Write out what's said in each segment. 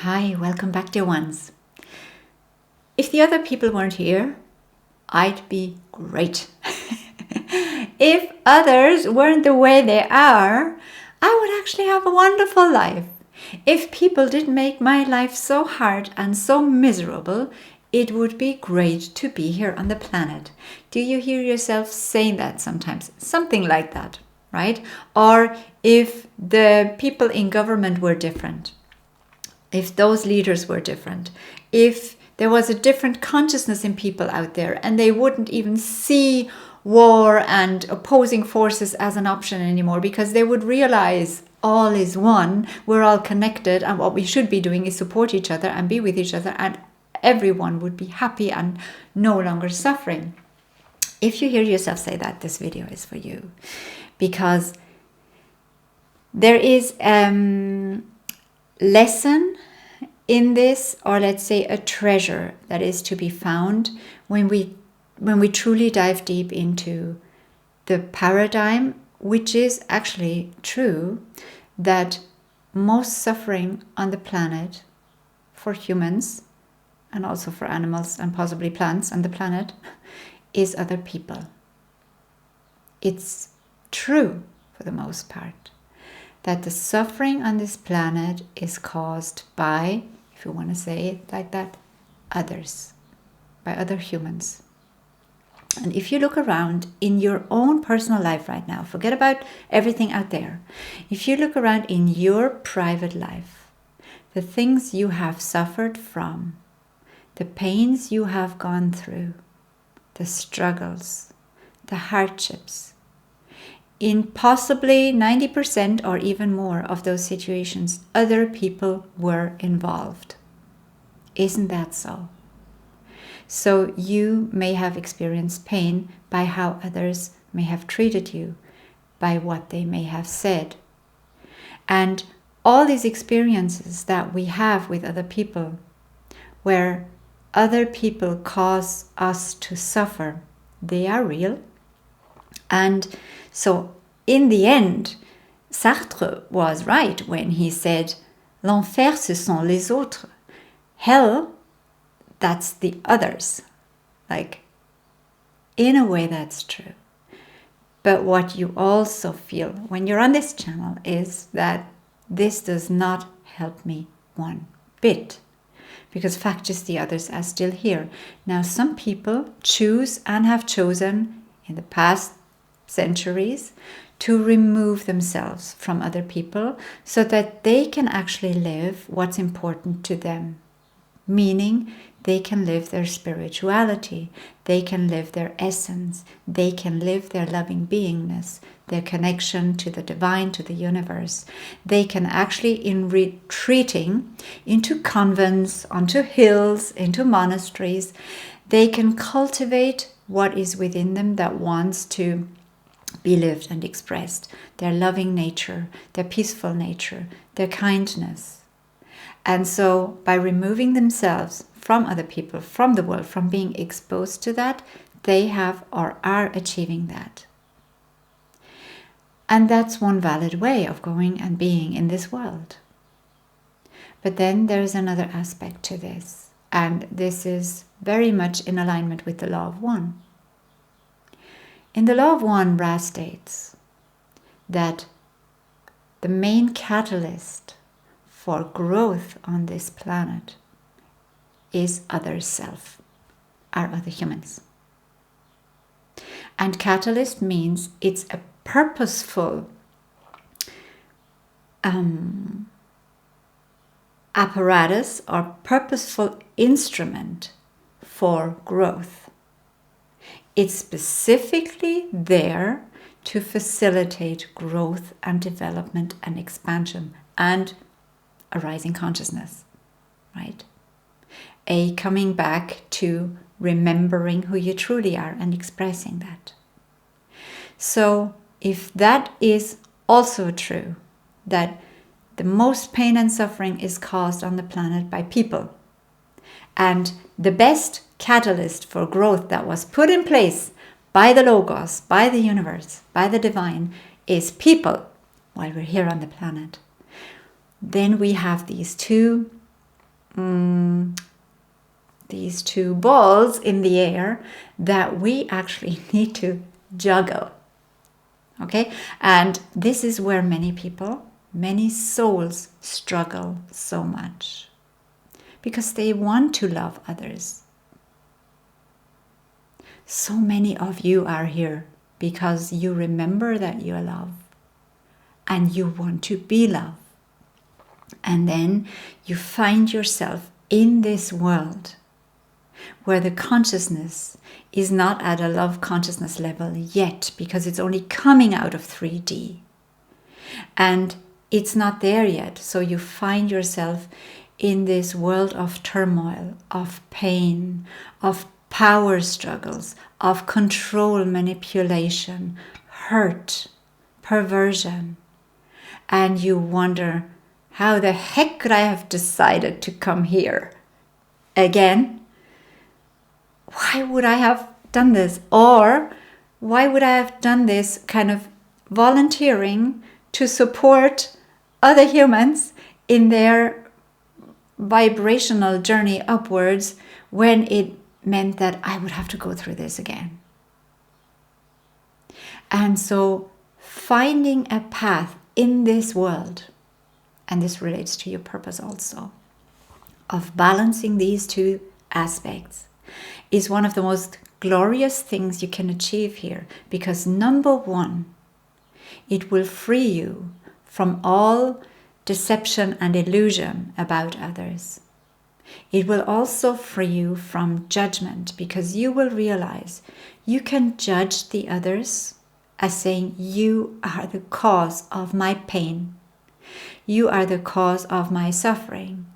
Hi, welcome back, dear ones. If the other people weren't here, I'd be great. If others weren't the way they are, I would actually have a wonderful life. If people didn't make my life so hard and so miserable, it would be great to be here on the planet. Do you hear yourself saying that sometimes? Something like that, right? Or if the people in government were different, if those leaders were different, if there was a different consciousness in people out there and they wouldn't even see war and opposing forces as an option anymore because they would realize all is one, we're all connected, and what we should be doing is support each other and be with each other, and everyone would be happy and no longer suffering. If you hear yourself say that, this video is for you, because there is lesson in this, or let's say a treasure that is to be found when we truly dive deep into the paradigm, which is actually true, that most suffering on the planet for humans and also for animals and possibly plants on the planet is other people. It's true for the most part that the suffering on this planet is caused by, if you want to say it like that, others, by other humans. And if you look around in your own personal life right now, forget about everything out there. If you look around in your private life, the things you have suffered from, the pains you have gone through, the struggles, the hardships, in possibly 90% or even more of those situations, other people were involved. Isn't that so? So you may have experienced pain by how others may have treated you, by what they may have said. And all these experiences that we have with other people, where other people cause us to suffer, they are real. And so in the end, Sartre was right when he said, l'enfer ce sont les autres. Hell, that's the others. Like, in a way that's true. But what you also feel when you're on this channel is that this does not help me one bit. Because fact is, the others are still here. Now, some people choose and have chosen in the past centuries to remove themselves from other people so that they can actually live what's important to them. Meaning, they can live their spirituality, they can live their essence, they can live their loving beingness, their connection to the divine, to the universe. They can actually, in retreating into convents, onto hills, into monasteries, they can cultivate what is within them that wants to be lived and expressed. Their loving nature, their peaceful nature, their kindness. And so by removing themselves from other people, from the world, from being exposed to that, they have or are achieving that. And that's one valid way of going and being in this world. But then there's another aspect to this, and this is very much in alignment with the law of one. In the law of one, Ra states that the main catalyst for growth on this planet is other self, are other humans. And catalyst means it's a purposeful apparatus or purposeful instrument for growth. It's specifically there to facilitate growth and development and expansion and a rising consciousness, right? A coming back to remembering who you truly are and expressing that. So if that is also true, that the most pain and suffering is caused on the planet by people, and the best catalyst for growth that was put in place by the Logos, by the universe, by the divine, is people while we're here on the planet, then we have these two these two balls in the air that we actually need to juggle. Okay? And this is where many people, many souls struggle so much. Because they want to love others. So many of you are here because you remember that you are loved. And you want to be loved. And then you find yourself in this world where the consciousness is not at a love consciousness level yet, because it's only coming out of 3D. And it's not there yet. So you find yourself in this world of turmoil, of pain, of power struggles, of control, manipulation, hurt, perversion. And you wonder, how the heck could I have decided to come here again? Why would I have done this? Or why would I have done this kind of volunteering to support other humans in their vibrational journey upwards when it meant that I would have to go through this again? And so finding a path in this world, and this relates to your purpose also, of balancing these two aspects, is one of the most glorious things you can achieve here. Because number one, it will free you from all deception and illusion about others. It will also free you from judgment, because you will realize you can judge the others as saying, you are the cause of my pain. You are the cause of my suffering.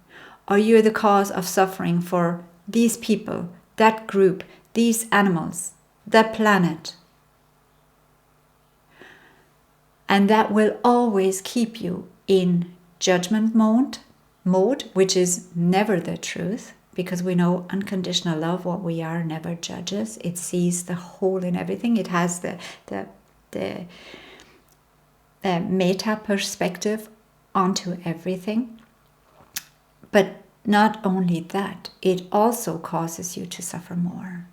Or you're the cause of suffering for these people, that group, these animals, the planet. And that will always keep you in judgment mode, which is never the truth, because we know unconditional love, what we are, never judges. It sees the whole in everything. It has the meta perspective onto everything. But not only that, it also causes you to suffer more.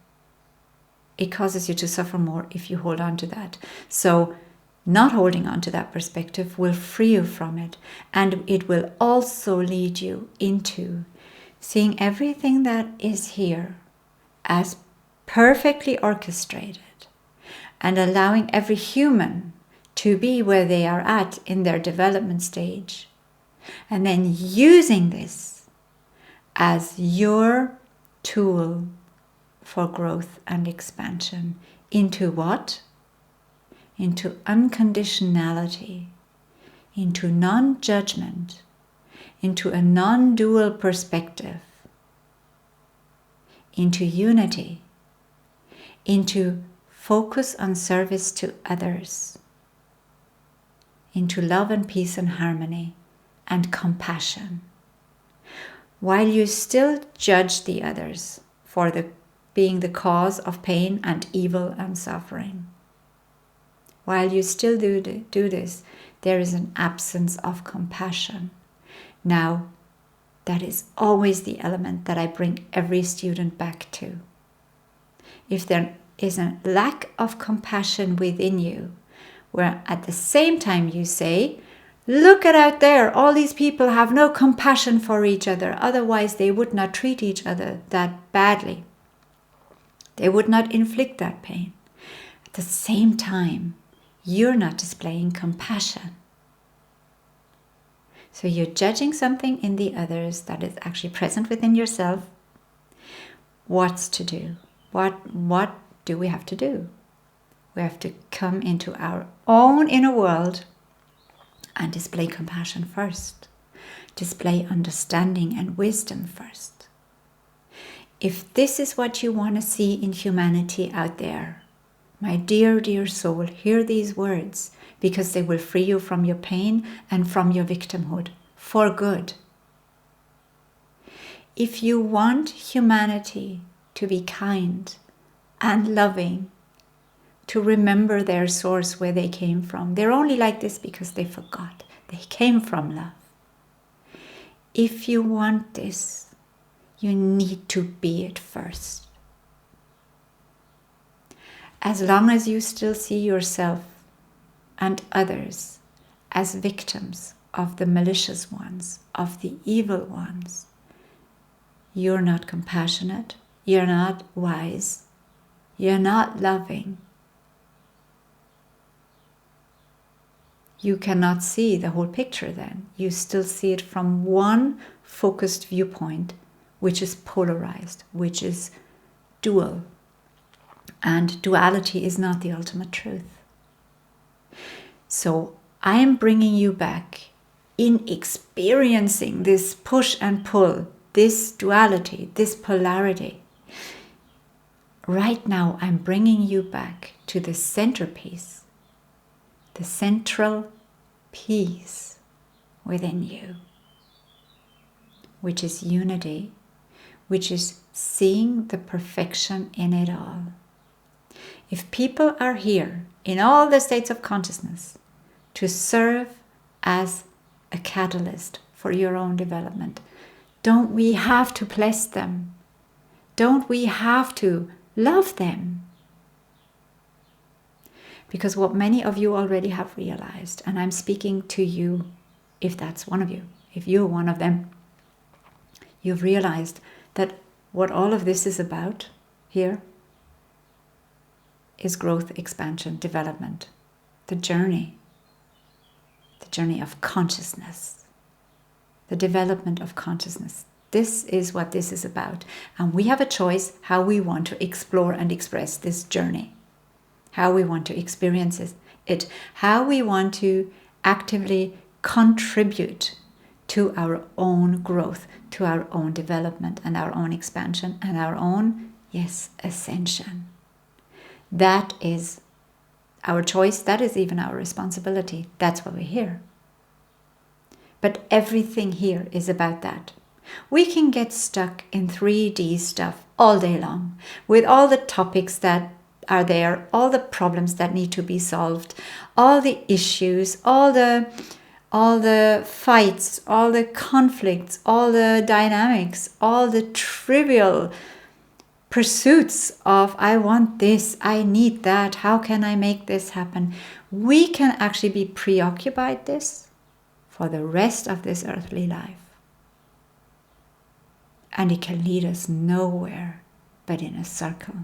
It causes you to suffer more if you hold on to that. So not holding on to that perspective will free you from it. And it will also lead you into seeing everything that is here as perfectly orchestrated, and allowing every human to be where they are at in their development stage. And then using this as your tool for growth and expansion into what? Into unconditionality, into non-judgment, into a non-dual perspective, into unity, into focus on service to others, into love and peace and harmony and compassion. While you still judge the others for being the cause of pain and evil and suffering, while you still do this, there is an absence of compassion. Now, that is always the element that I bring every student back to. If there is a lack of compassion within you, where at the same time you say, look at out there, all these people have no compassion for each other, otherwise they would not treat each other that badly. They would not inflict that pain. At the same time, you're not displaying compassion. So you're judging something in the others that is actually present within yourself. What's to do? What do we have to do? We have to come into our own inner world and display compassion first. Display understanding and wisdom first. If this is what you want to see in humanity out there, my dear, dear soul, hear these words, because they will free you from your pain and from your victimhood for good. If you want humanity to be kind and loving, to remember their source, where they came from. They're only like this because they forgot. They came from love. If you want this, You need to be it first. As long as you still see yourself and others as victims of the malicious ones, of the evil ones, you're not compassionate, you're not wise, you're not loving. You cannot see the whole picture then. You still see it from one focused viewpoint, which is polarized, which is dual. And duality is not the ultimate truth. So I am bringing you back in experiencing this push and pull, this duality, this polarity. Right now, I'm bringing you back to the centerpiece, the central piece within you, which is unity, which is seeing the perfection in it all. If people are here in all the states of consciousness to serve as a catalyst for your own development, don't we have to bless them? Don't we have to love them? Because what many of you already have realized, and I'm speaking to you if that's one of you, if you're one of them, you've realized that what all of this is about here is growth, expansion, development, the journey of consciousness, the development of consciousness. This is what this is about. And we have a choice how we want to explore and express this journey, how we want to experience it, how we want to actively contribute to our own growth, to our own development and our own expansion and our own, yes, ascension. That is our choice. That is even our responsibility. That's why we're here. But everything here is about that. We can get stuck in 3D stuff all day long with all the topics that are there, all the problems that need to be solved, all the issues, all the fights, all the conflicts, all the dynamics, all the trivial pursuits of I want this, I need that, how can I make this happen? We can actually be preoccupied this for the rest of this earthly life. And it can lead us nowhere but in a circle.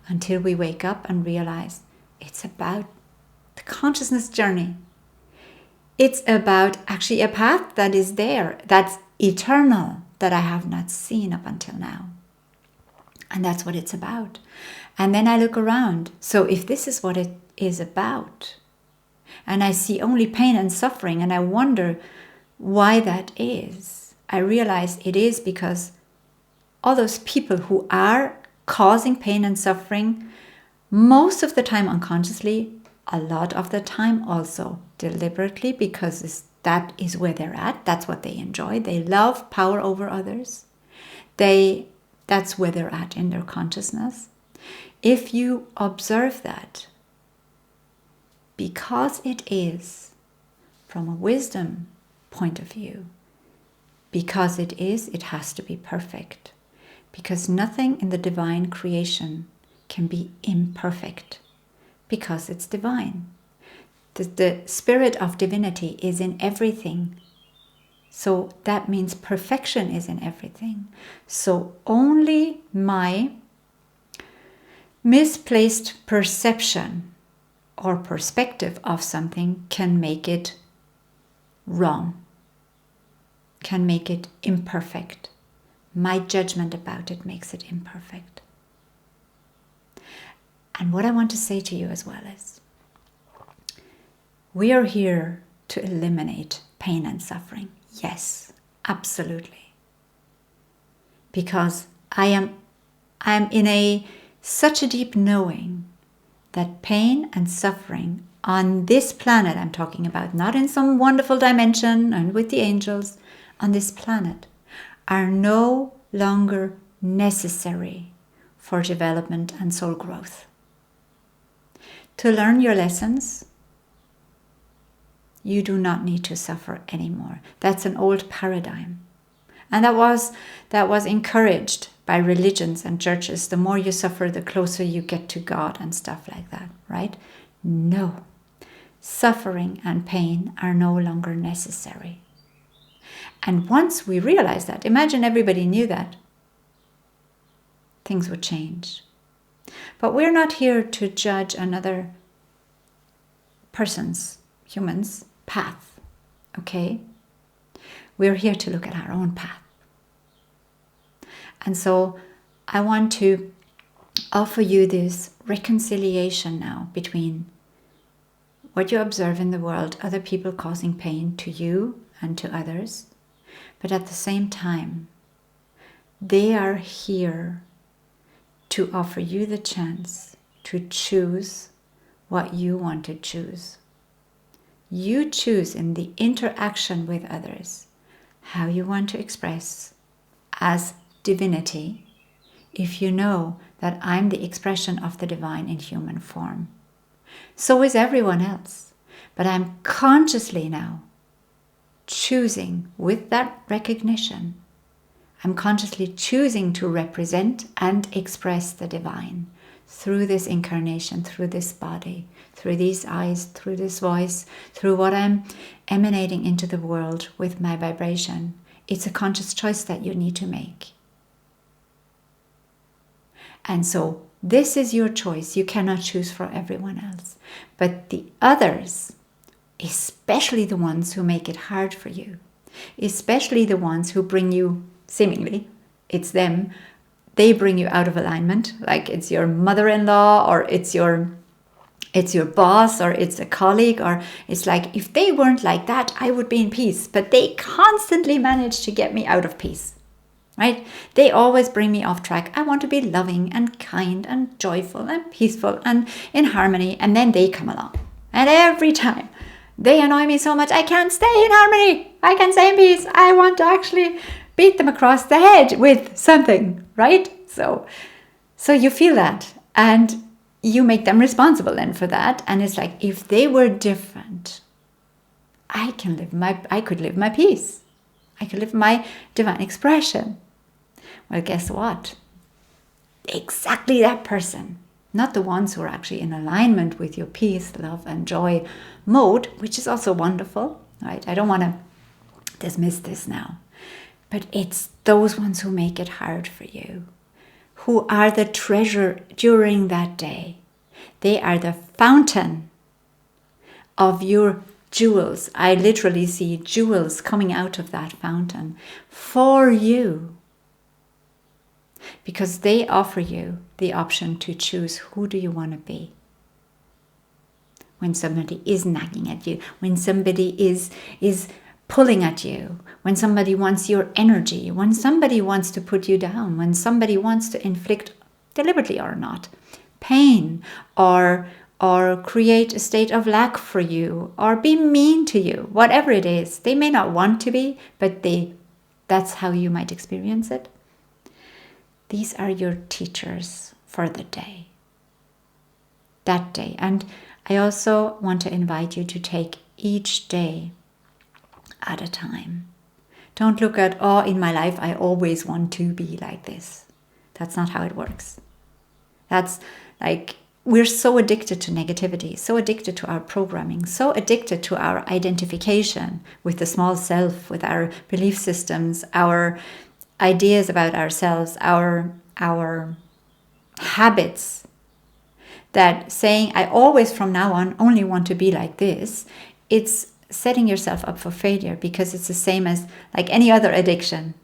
Until we wake up and realize it's about the consciousness journey. It's about actually a path that is there, that's eternal, that I have not seen up until now. And that's what it's about. And then I look around. So if this is what it is about, and I see only pain and suffering, and I wonder why that is, I realize it is because all those people who are causing pain and suffering, most of the time unconsciously, a lot of the time also deliberately, because that is where they're at. That's what they enjoy. They love power over others. That's where they're at in their consciousness. If you observe that, because it is from a wisdom point of view, because it has to be perfect. Because nothing in the divine creation can be imperfect, because it's divine. The spirit of divinity is in everything. So that means perfection is in everything. So only my misplaced perception or perspective of something can make it wrong, can make it imperfect. My judgment about it makes it imperfect. And what I want to say to you as well is, we are here to eliminate pain and suffering. Yes, absolutely. Because I am in such a deep knowing that pain and suffering on this planet I'm talking about, not in some wonderful dimension and with the angels, on this planet, are no longer necessary for development and soul growth. To learn your lessons, you do not need to suffer anymore. That's an old paradigm. And that was encouraged by religions and churches. The more you suffer, the closer you get to God and stuff like that, right? No. Suffering and pain are no longer necessary. And once we realize that, imagine everybody knew that, things would change. But we're not here to judge another person's, human's path, okay? We're here to look at our own path. And so I want to offer you this reconciliation now between what you observe in the world, other people causing pain to you and to others, but at the same time, they are here to offer you the chance to choose what you want to choose. You choose in the interaction with others how you want to express as divinity, if you know that I'm the expression of the divine in human form. So is everyone else. But I'm consciously now choosing, with that recognition, I'm consciously choosing to represent and express the divine through this incarnation, through this body, through these eyes, through this voice, through what I'm emanating into the world with my vibration. It's a conscious choice that you need to make. And so this is your choice. You cannot choose for everyone else. But the others, especially the ones who make it hard for you, especially the ones who bring you, seemingly, it's them, they bring you out of alignment, like it's your mother-in-law or it's your boss or it's a colleague, or it's like, if they weren't like that, I would be in peace. But they constantly manage to get me out of peace. Right? They always bring me off track. I want to be loving and kind and joyful and peaceful and in harmony. And then they come along. And every time they annoy me so much, I can't stay in harmony. I can't stay in peace. I want to actually beat them across the head with something, right? So you feel that. And you make them responsible then for that. And it's like, if they were different, I could live my peace. I could live my divine expression. Well, guess what? Exactly that person, not the ones who are actually in alignment with your peace, love, and joy mode, which is also wonderful, right? I don't want to dismiss this now. But it's those ones who make it hard for you, who are the treasure during that day. They are the fountain of your jewels. I literally see jewels coming out of that fountain for you, because they offer you the option to choose who do you want to be. When somebody is nagging at you, when somebody is pulling at you, when somebody wants your energy, when somebody wants to put you down, when somebody wants to inflict, deliberately or not, pain or create a state of lack for you, or be mean to you, whatever it is. They may not want to be, but that's how you might experience it. These are your teachers for the day. That day. And I also want to invite you to take each day at a time. Don't look at, in my life, I always want to be like this. That's not how it works. That's like, we're so addicted to negativity, so addicted to our programming, so addicted to our identification with the small self, with our belief systems, our ideas about ourselves, our habits, that saying, I always from now on only want to be like this, it's setting yourself up for failure, because it's the same as like any other addiction.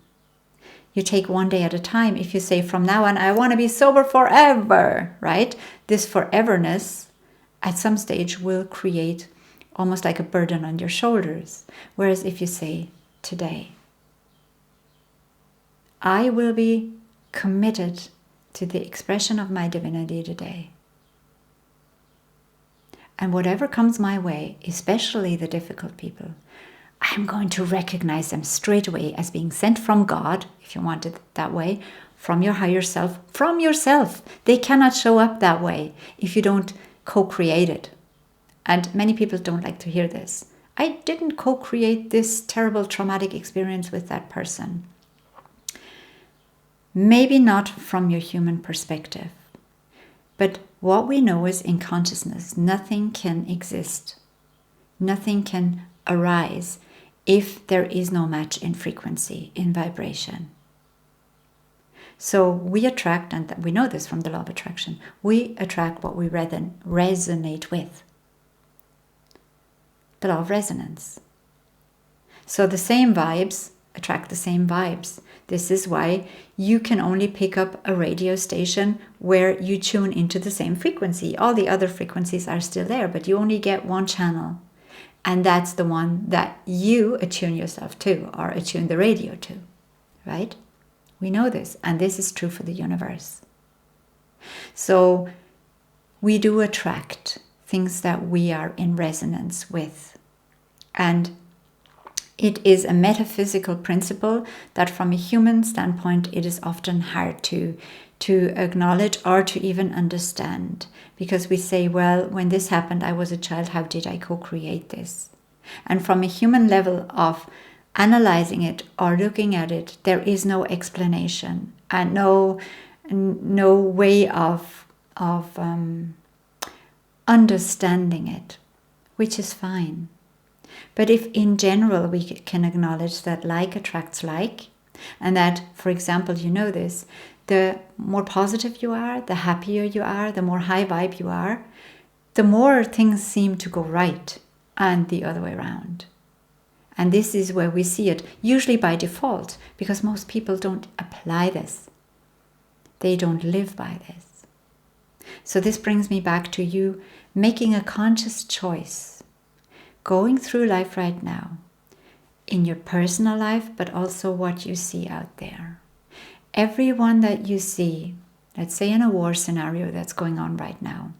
You take one day at a time. If you say from now on, I want to be sober forever, right? This foreverness at some stage will create almost like a burden on your shoulders. Whereas if you say today, I will be committed to the expression of my divinity today. And whatever comes my way, especially the difficult people, I'm going to recognize them straight away as being sent from God, if you want it that way, from your higher self, from yourself. They cannot show up that way if you don't co-create it. And many people don't like to hear this. I didn't co-create this terrible traumatic experience with that person. Maybe not from your human perspective, but what we know is in consciousness, nothing can exist, nothing can arise if there is no match in frequency, in vibration. So we attract, and we know this from the law of attraction, we attract what we resonate with. The law of resonance. So the same vibes attract the same vibes. This is why you can only pick up a radio station where you tune into the same frequency. All the other frequencies are still there, but you only get one channel. And that's the one that you attune yourself to, or attune the radio to, right? We know this, and this is true for the universe. So we do attract things that we are in resonance with. And it is a metaphysical principle that from a human standpoint, it is often hard to acknowledge or to even understand. Because we say, well, when this happened, I was a child, how did I co-create this? And from a human level of analyzing it or looking at it, there is no explanation and no way of understanding it, which is fine. But if in general we can acknowledge that like attracts like, and that, for example, you know this, the more positive you are, the happier you are, the more high vibe you are, the more things seem to go right, and the other way around. And this is where we see it, usually by default, because most people don't apply this. They don't live by this. So this brings me back to you making a conscious choice, going through life right now, in your personal life, but also what you see out there. Everyone that you see, let's say in a war scenario that's going on right now,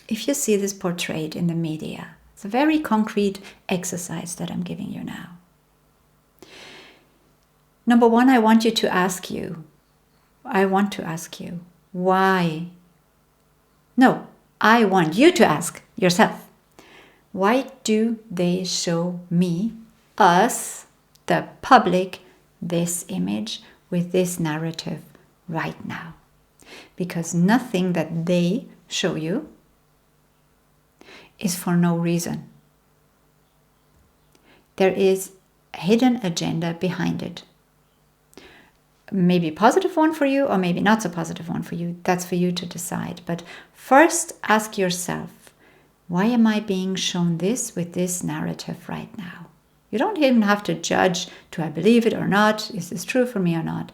if you see this portrayed in the media, it's a very concrete exercise that I'm giving you now. Number one, I want to ask you, why? No, I want you to ask yourself, why do they show me, us, the public, this image with this narrative right now? Because nothing that they show you is for no reason. There is a hidden agenda behind it. Maybe a positive one for you, or maybe not so positive one for you. That's for you to decide. But first ask yourself, why am I being shown this with this narrative right now? You don't even have to judge, do I believe it or not? Is this true for me or not?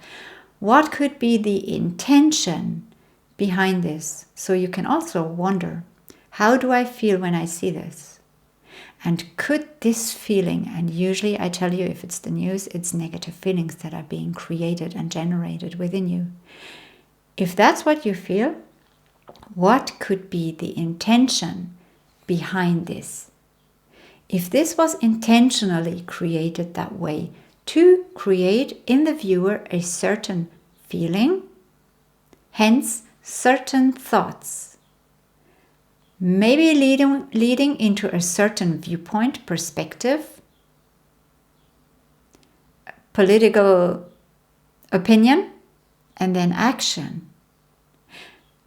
What could be the intention behind this? So you can also wonder, how do I feel when I see this? And could this feeling, and usually I tell you if it's the news, it's negative feelings that are being created and generated within you. If that's what you feel, what could be the intention behind this? If this was intentionally created that way, to create in the viewer a certain feeling, hence certain thoughts, maybe leading into a certain viewpoint, perspective, political opinion, and then action.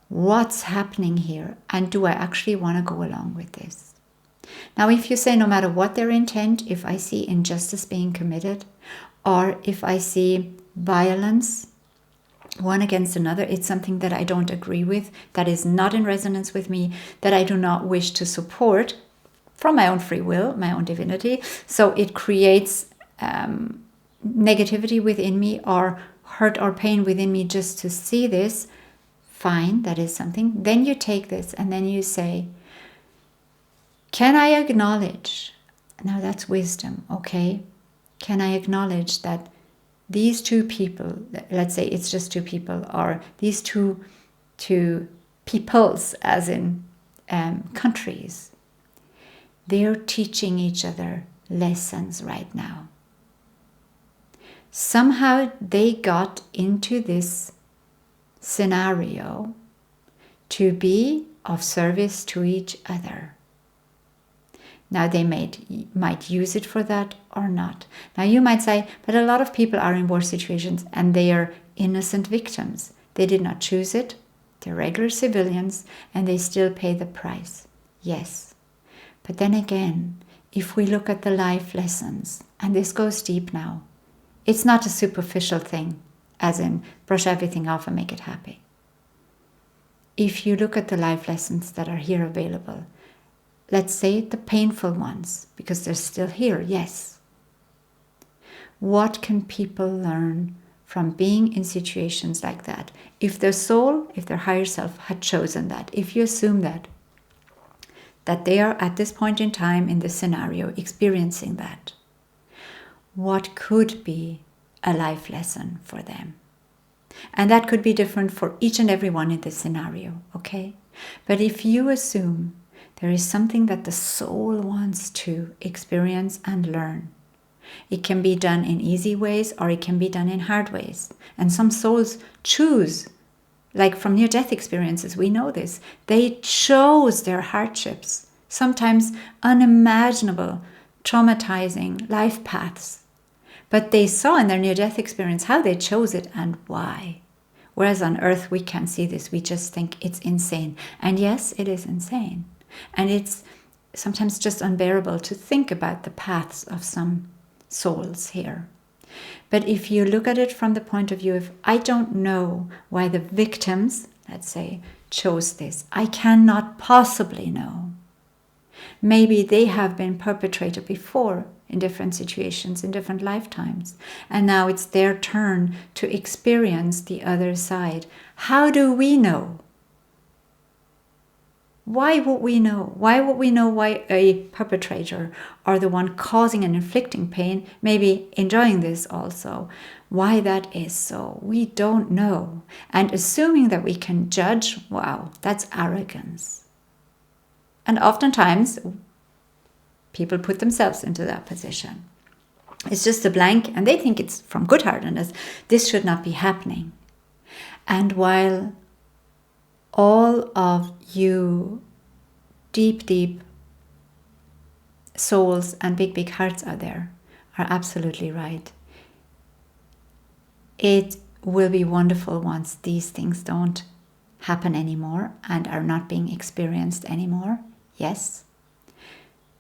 What's happening here? And do I actually want to go along with this? Now, if you say no matter what their intent, if I see injustice being committed, or if I see violence, one against another, it's something that I don't agree with, that is not in resonance with me, that I do not wish to support from my own free will, my own divinity. So it creates negativity within me or hurt or pain within me just to see this. Fine, that is something. Then you take this and then you say, can I acknowledge? Now that's wisdom, okay? Can I acknowledge that these two people, let's say it's just two people, or these two peoples, as in countries, they're teaching each other lessons right now. Somehow they got into this scenario to be of service to each other. Now they might use it for that or not. Now you might say, but a lot of people are in war situations and they are innocent victims. They did not choose it. They're regular civilians and they still pay the price. Yes. But then again, if we look at the life lessons, and this goes deep now, it's not a superficial thing, as in brush everything off and make it happy. If you look at the life lessons that are here available, let's say the painful ones, because they're still here, yes. What can people learn from being in situations like that? If their soul, if their higher self had chosen that, if you assume that they are at this point in time in this scenario experiencing that, what could be a life lesson for them? And that could be different for each and every one in this scenario, okay? But if you assume there is something that the soul wants to experience and learn, it can be done in easy ways or it can be done in hard ways. And some souls choose, like from near-death experiences, we know this. They chose their hardships, sometimes unimaginable, traumatizing life paths. But they saw in their near-death experience how they chose it and why. Whereas on earth we can't see this, we just think it's insane. And yes, it is insane. And it's sometimes just unbearable to think about the paths of some souls here. But if you look at it from the point of view of, I don't know why the victims, let's say, chose this. I cannot possibly know. Maybe they have been perpetrated before in different situations, in different lifetimes. And now it's their turn to experience the other side. How do we know? Why would we know? Why would we know why a perpetrator or the one causing and inflicting pain, maybe enjoying this also, why that is so? We don't know. And assuming that we can judge, wow, that's arrogance. And oftentimes, people put themselves into that position. It's just a blank, and they think it's from good-heartedness. This should not be happening. And while all of you deep, deep souls and big, big hearts out there are absolutely right. It will be wonderful once these things don't happen anymore and are not being experienced anymore. Yes.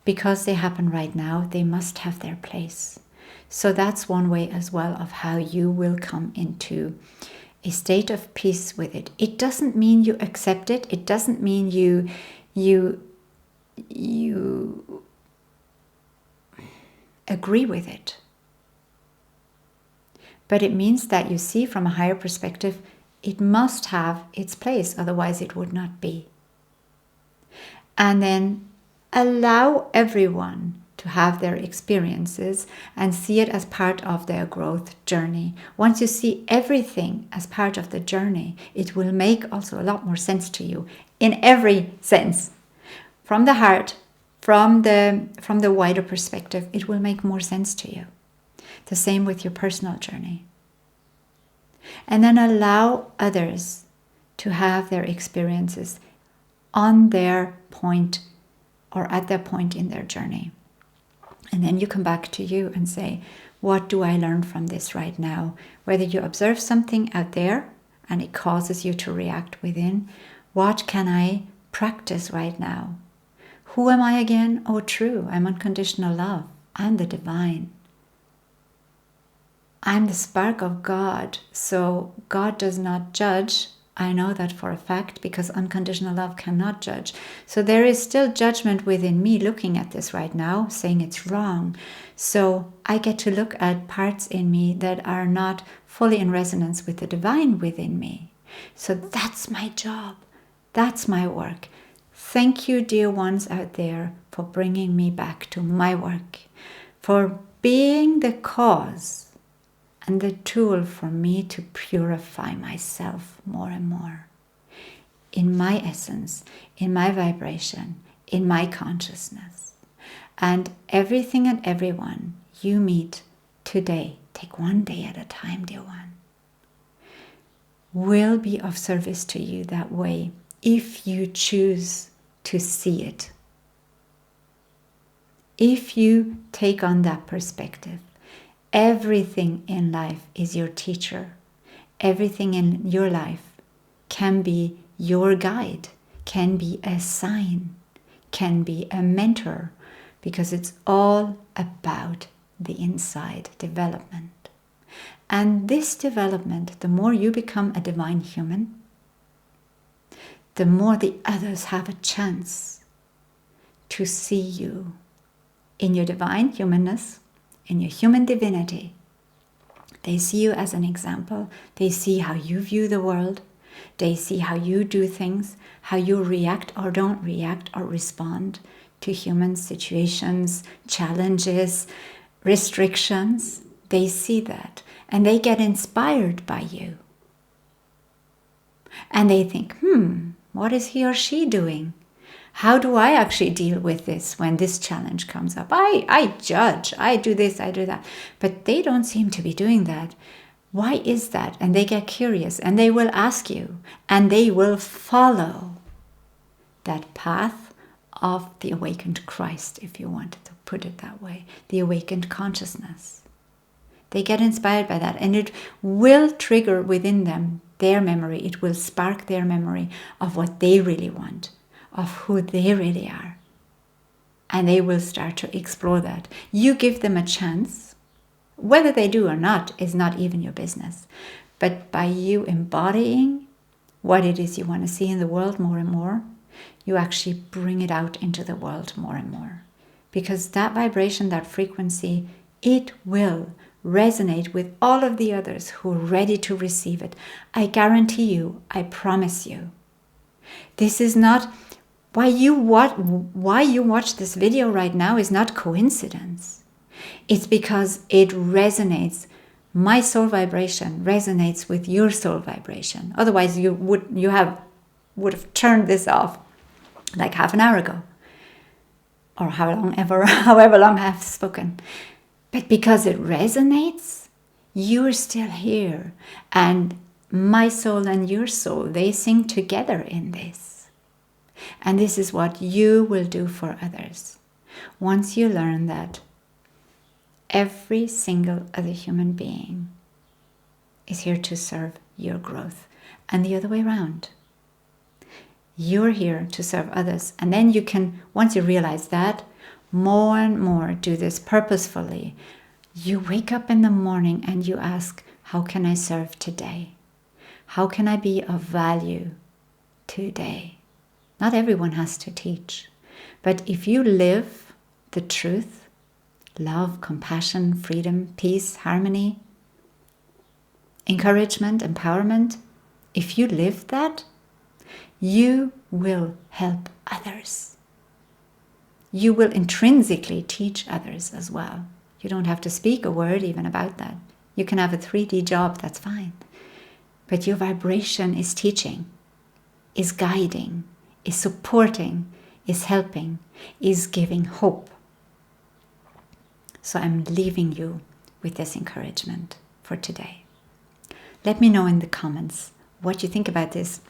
Because they happen right now, they must have their place. So that's one way as well of how you will come into a state of peace with it. It doesn't mean you accept it. It doesn't mean you agree with it. But it means that you see from a higher perspective, it must have its place, otherwise it would not be. And then allow everyone to have their experiences and see it as part of their growth journey. Once you see everything as part of the journey, it will make also a lot more sense to you in every sense. From the heart, from the wider perspective, it will make more sense to you. The same with your personal journey. And then allow others to have their experiences on their point or at their point in their journey. And then you come back to you and say, what do I learn from this right now? Whether you observe something out there and it causes you to react within, what can I practice right now? Who am I again? Oh, true, I'm unconditional love. I'm the divine. I'm the spark of God. So God does not judge. I know that for a fact because unconditional love cannot judge. So there is still judgment within me looking at this right now, saying it's wrong. So I get to look at parts in me that are not fully in resonance with the divine within me. So that's my job. That's my work. Thank you, dear ones out there, for bringing me back to my work, for being the cause and the tool for me to purify myself more and more in my essence, in my vibration, in my consciousness. And everything and everyone you meet today, take one day at a time, dear one, will be of service to you that way if you choose to see it. If you take on that perspective, everything in life is your teacher. Everything in your life can be your guide, can be a sign, can be a mentor, because it's all about the inside development. And this development, the more you become a divine human, the more the others have a chance to see you in your divine humanness, in your human divinity. They see you as an example. They see how you view the world. They see how you do things, how you react or don't react or respond to human situations, challenges, restrictions. They see that and they get inspired by you. And they think, what is he or she doing? How do I actually deal with this when this challenge comes up? I judge, I do this, I do that. But they don't seem to be doing that. Why is that? And they get curious and they will ask you and they will follow that path of the awakened Christ, if you wanted to put it that way, the awakened consciousness. They get inspired by that and it will trigger within them their memory. It will spark their memory of what they really want, of who they really are. And they will start to explore that. You give them a chance. Whether they do or not is not even your business. But by you embodying what it is you want to see in the world more and more, you actually bring it out into the world more and more. Because that vibration, that frequency, it will resonate with all of the others who are ready to receive it. I guarantee you, I promise you. This is not why you watch this video right now is not coincidence. It's because it resonates. My soul vibration resonates with your soul vibration. Otherwise, you would have turned this off like half an hour ago, or however long I have spoken. But because it resonates, you're still here, and my soul and your soul, they sing together in this. And this is what you will do for others. Once you learn that every single other human being is here to serve your growth, and the other way around. You're here to serve others. And then you can, once you realize that, more and more do this purposefully. You wake up in the morning and you ask, how can I serve today? How can I be of value today? Not everyone has to teach. But if you live the truth, love, compassion, freedom, peace, harmony, encouragement, empowerment, if you live that, you will help others. You will intrinsically teach others as well. You don't have to speak a word even about that. You can have a 3D job, that's fine. But your vibration is teaching, is guiding, is supporting, is helping, is giving hope. So I'm leaving you with this encouragement for today. Let me know in the comments what you think about this,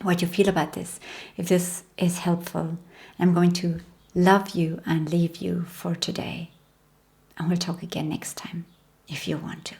what you feel about this. If this is helpful, I'm going to love you and leave you for today. And we'll talk again next time, if you want to.